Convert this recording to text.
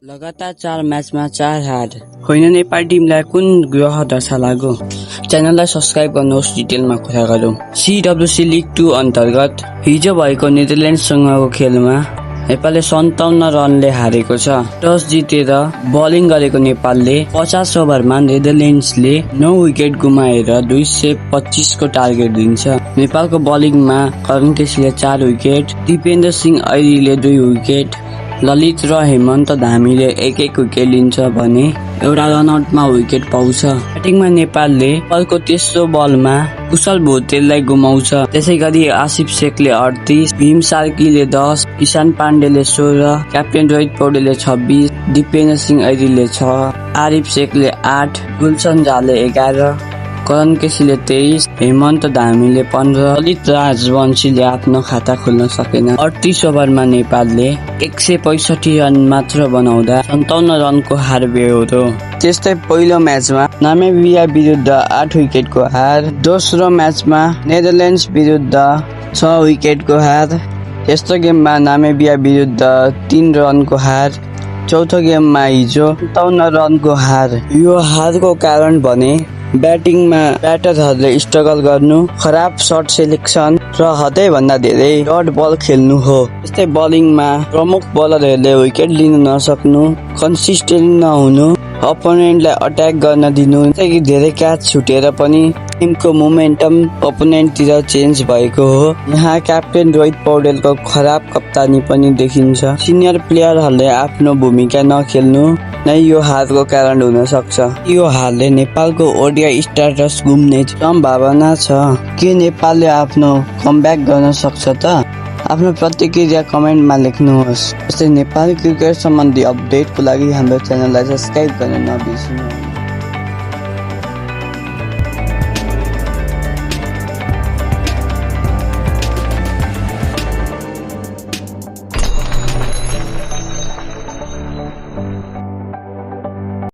लगातार 4 म्याचमा 4 हार होइन नेपाली टिमलाई कुन ग्रह दशा लाग्यो? च्यानललाई सब्स्क्राइब गर्नुहोस्। डिटेलमा कुरा गरौँ। CWC लिग 2 अन्तर्गत हिजो भएको नेदरल्यान्डसँगको खेलमा नेपालले 57 रनले हारेको छ। टस जितेर बलिङ गरेको नेपालले 50 ओभरमा नेदरल्यान्ड्सले 9 विकेट गुमाएर 225 को टार्गेट दिन्छ। नेपालको बलिङमा करण केसीले 4 विकेट, दिपेन्द्र सिंह ऐरीले 2 विकेट, ललित र हेमन्त धामीले 1-1 विकेट लिन्छ भने एउटा रनआउटमा विकेट पाउँछ। ब्याटिङमा नेपालले नेपालको तेस्रो बलमा कुशल भोटेललाई गुमाउँछ। त्यसैगरी आसिफ शेखले 38, भीम सार्कीले 10, ईशान पाण्डेले 16, क्याप्टेन रोहित पौडेलले 26, दिपेन्द्र सिंह ऐरीले 6, आरिफ शेखले 8, गुलसन झाले 11, करण केसीले 23, हेमन्त धामीले 15, ललित राजवंशीले आफ्नो खाता खोल्न सकेन। 38 ओभरमा नेपालले 165 रन मात्र बनाउँदा 57 रनको हार बेहोर्यो। त्यस्तै पहिलो म्याचमा नामिबिया विरुद्ध 8 विकेटको हार, दोस्रो म्याचमा नेदरल्यान्ड्स विरुद्ध 6 विकेटको हार, तेस्रो गेममा नामिबिया विरुद्ध 3 रनको हार, चौथो गेममा हिजो 57 रनको हार। यो हारको कारण भने ब्याटिङमा ब्याटरहरूले स्ट्रगल गर्नु, खराब शट सेलेक्सन र हदै भन्दा धेरै डट बल खेल्नु हो। त्यस्तै बलिङमा प्रमुख बलरहरूले विकेट लिन नसक्नु, कन्सिस्टेन्ट नहुनु, अपोनेन्टलाई अट्याक गर्न दिनु, त्यसैले धेरै क्याच छुटेर पनि टिमको मोमेन्टम अपोनेन्टतिर चेन्ज भएको हो। यहाँ क्याप्टेन रोहित पौडेलको खराब कप्तानी पनि देखिन्छ। सिनियर प्लेयरहरूले आफ्नो भूमिका नखेल्नु नै यो हारको कारण हुन सक्छ। यो हारले नेपालको ओडिआई स्ट्याटस गुम्ने सम्भावना छ। के नेपालले आफ्नो कमब्याक गर्न सक्छ त? आफ्नो प्रतिक्रिया कमेन्टमा लेख्नुहोस्। जस्तै नेपाली क्रिकेट सम्बन्धी अपडेटको लागि हाम्रो च्यानललाई सब्स्क्राइब गर्न नबिर्सनु।